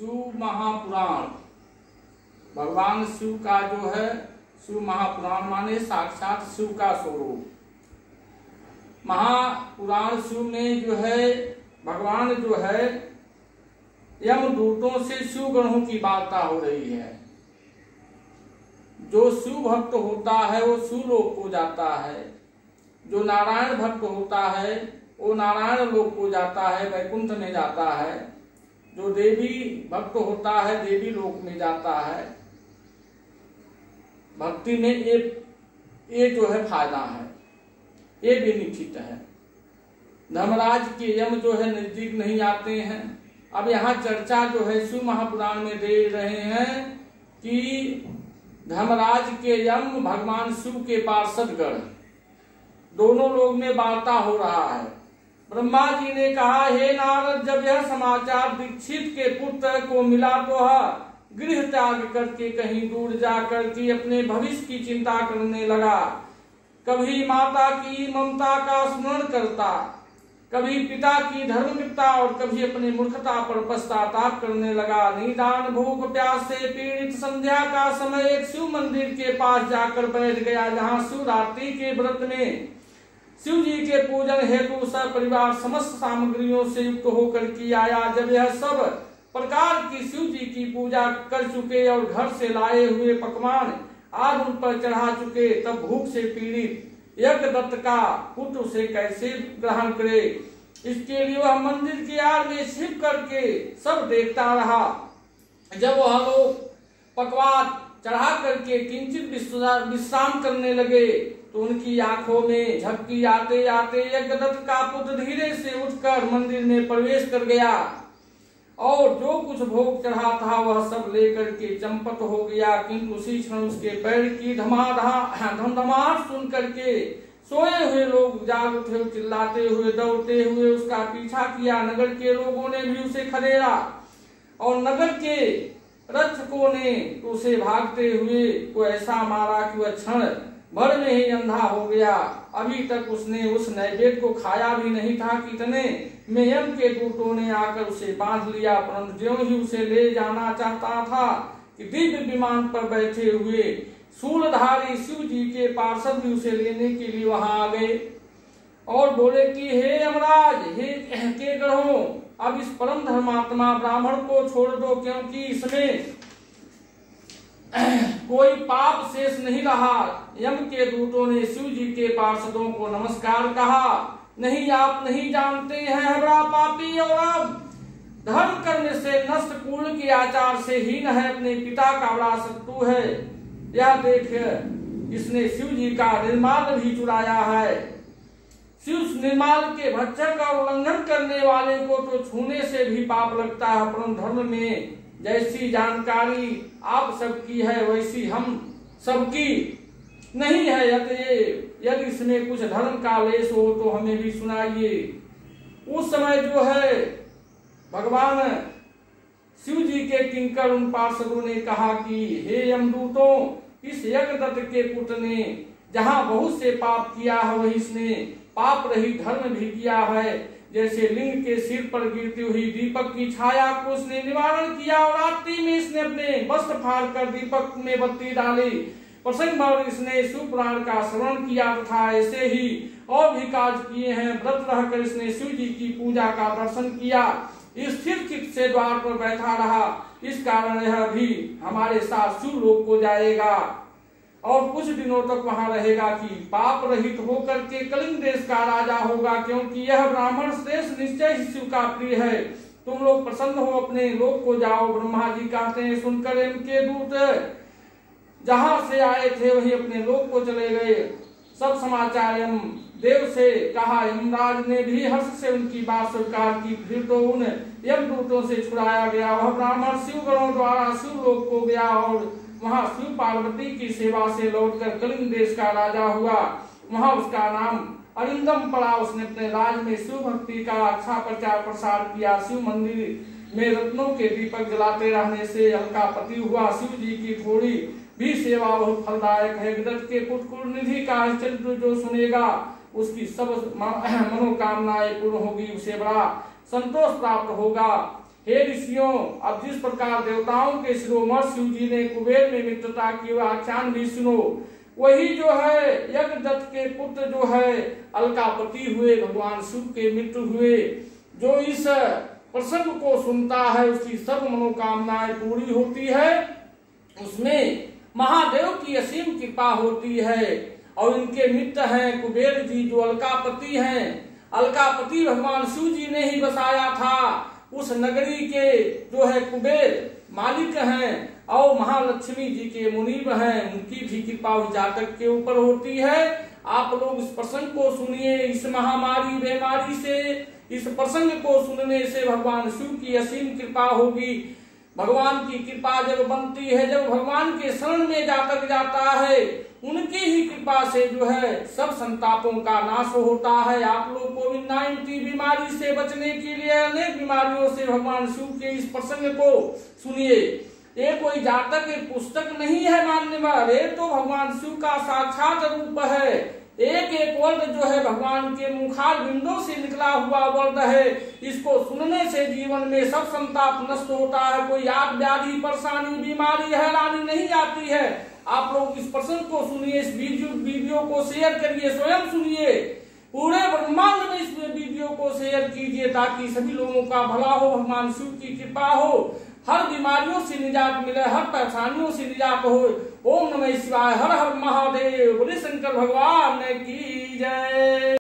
शिव महापुराण, भगवान शिव का जो है शिव महापुराण माने साक्षात शिव का स्वरूप। महापुराण शिव में जो है भगवान जो है यमदूतों से शिव गणों की वार्ता हो रही है। जो शिव भक्त होता है वो शिव लोक को जाता है, जो नारायण भक्त होता है वो नारायण लोक को जाता है, वैकुंठ में जाता है। जो देवी भक्त होता है देवी लोक में जाता है। भक्ति में ये जो है फायदा है, ये बेनिफिट है। धर्मराज के यम जो है नजदीक नहीं आते हैं। अब यहाँ चर्चा जो है शिव महापुराण में दे रहे हैं कि धर्मराज के यम भगवान शिव के पार्षदगण दोनों लोग में वार्ता हो रहा है। ब्रह्मा जी ने कहा, हे नारद, जब यह समाचार दीक्षित के पुत्र को मिला तो गृह त्याग करके कहीं दूर जाकर के अपने भविष्य की चिंता करने लगा। कभी माता की ममता का स्मरण करता, कभी पिता की धर्मनिष्ठा और कभी अपनी मूर्खता पर पश्चाताप करने लगा। निदान भूख प्यास से पीड़ित संध्या का समय एक शिव मंदिर के पास जाकर बैठ गया, जहाँ शिवरात्रि के व्रत में शिव जी के पूजन हेतु सब परिवार समस्त सामग्रियों से युक्त होकर के आया। जब यह सब प्रकार की शिव जी की पूजा कर चुके और घर से लाए हुए पकवान आज उन पर चढ़ा चुके, तब भूख से पीड़ित यज्ञदत्त का पुत्र उसे कैसे ग्रहण करे। इसके लिए वह मंदिर की आड़ में छिप करके सब देखता रहा। जब वह लोग पकवान चढ़ा करके किंचित विश्राम करने लगे तो उनकी आंखों में झपकी आते आते यज्ञदत्त का पुत्र धीरे से उठकर मंदिर में प्रवेश कर गया और जो कुछ भोग चढ़ा था वह सब लेकर के चंपत हो गया। किंतु उसी क्षण उसके पैर की धमधमाहट सुन करके सोए हुए लोग जाग उठे, चिल्लाते हुए दौड़ते हुए उसका पीछा किया। नगर के लोगों ने भी उसे खदेड़ा और नगर के रक्षकों ने तो उसे भागते हुए को ऐसा मारा कि वह क्षण भर में ही अंधा हो गया। अभी तक उसने उस नैवेद्य को खाया भी नहीं था कि इतने में यम के दूतों ने आकर उसे बांध लिया। परंतु ज्यों ही उसे ले जाना चाहता था कि दिव्य विमान पर बैठे हुए शूलधारी शिव जी के पार्षद भी उसे लेने के लिए वहां आ गए और बोले कि हे यमराज, हे के ग्रहों, अब इस परम धर्मात्मा ब्राह्मण को छोड़ दो, क्योंकि इसमें कोई पाप शेष नहीं रहा। यम के दूतों ने शिव जी के पार्षदों को नमस्कार कहा। नहीं, आप नहीं जानते हैं, बड़ा पापी और अब धर्म करने से नष्ट कुल के आचार से हीन है, अपने पिता का बड़ा शत्रु है। यह देख इसने शिव जी का निर्माल भी चुराया है। शिव निर्माल के भक्षक और उल्लंघन करने वाले को तो छूने से भी पाप लगता है, परंतु धर्म में जैसी जानकारी आप सबकी है वैसी हम सबकी नहीं है। यदि इसमें कुछ धर्म का लेश हो तो हमें भी सुनाइए। उस समय जो है भगवान शिव जी के किंकर उन पार्षदों ने कहा कि हे यमदूतों, इस यज्ञदत्त के पुत्र ने जहाँ बहुत से पाप किया है वही इसने पाप रहित धर्म भी किया है। जैसे लिंग के सिर पर गिरती हुई दीपक की छाया को उसने निवारण किया और रात्रि में इसने अपने वस्त्र फाड़ कर दीपक में बत्ती डाली। प्रसंग भर इसने शिव पुराण का श्रवण किया तथा ऐसे ही और भी कार्य किए हैं। व्रत रहकर इसने शिव जी की पूजा का दर्शन किया, स्थिर चित्त से द्वार पर बैठा रहा। इस कारण यह भी हमारे साथ शिव लोक को जाएगा और कुछ दिनों तक वहां रहेगा कि पाप रहित होकर के कलिंग देश का राजा होगा, क्योंकि यह ब्राह्मण श्रेष्ठ निश्चय ही शिव का प्रिय है। तुम लोग प्रसन्न हो, अपने लोक को जाओ। ब्रह्मा जी कहते हैं, सुनकर इनके दूत जहां से आए थे वही अपने लोक को चले गए। सब समाचार यम देव से कहा। यमराज ने भी हर्ष से उनकी बात स्वीकार की। फिर तो उन यमदूतों से छुड़ाया गया। वह ब्राह्मण शिव गणों द्वारा शिव लोक को गया और वहां शिव पार्वती की सेवा से लौटकर कलिंग देश का राजा हुआ। वहां उसका नाम अरिंदम पड़ा। उसने अपने राज में शिव भक्ति का अच्छा प्रचार प्रसार किया। शिव मंदिर में रत्नों के दीपक जलाते रहने से हल्का पति हुआ। शिव जी की थोड़ी भी सेवा बहुत फलदायक है। यज्ञदत्त के पुत्र निधि का चरित्र जो सुनेगा उसकी सब मनोकामनाएं पूर्ण होगी, उसे बड़ा संतोष प्राप्त होगा। हे ऋषियों, अब जिस प्रकार देवताओं के शिरोमणि शिव जी ने कुबेर में मित्रता की वह आख्यान भी सुनो। वही जो है यज्ञदत्त के पुत्र जो है अलकापति हुए, भगवान शिव के मित्र हुए। जो इस प्रसंग को सुनता है उसकी सब मनोकामनाएं पूरी होती है, उसमें महादेव की असीम कृपा होती है। और इनके मित्र हैं कुबेर जी जो अलकापति हैं। अलकापति भगवान शिव जी ने ही बसाया था। उस नगरी के जो है कुबेर मालिक हैं और महालक्ष्मी जी के मुनीब हैं, उनकी भी कृपा उस जातक के ऊपर होती है। आप लोग इस प्रसंग को सुनिए। इस महामारी बीमारी से इस प्रसंग को सुनने से भगवान शिव की असीम कृपा होगी। भगवान की कृपा जब बनती है, जब भगवान के शरण में जातक जाता है, उनकी ही कृपा से जो है सब संतापों का नाश होता है। आप लोग कोविड-19 बीमारी से बचने के लिए अनेक बीमारियों से भगवान शिव के इस प्रसंग को सुनिए। ये कोई जातक पुस्तक नहीं है मान्यवर, ये तो भगवान शिव का साक्षात रूप है। एक एक वर्ड जो है भगवान के मुखार बिंदों से निकला हुआ वर्ड है। इसको सुनने से जीवन में सब संताप नष्ट होता है। कोई आप व्याधि परेशानी बीमारी हैरानी नहीं आती है। आप लोग इस प्रसंग को सुनिए, इस वीडियो को शेयर करिए, स्वयं सुनिए, पूरे ब्रह्मांड में इस वीडियो को शेयर कीजिए ताकि सभी लोगों का भला हो, भगवान शिव की कृपा हो, हर बीमारियों से निजात मिले, हर परेशानियों से निजात हो। ओम नमः शिवाय, हर हर महादेव, बोले शंकर भगवान की जय।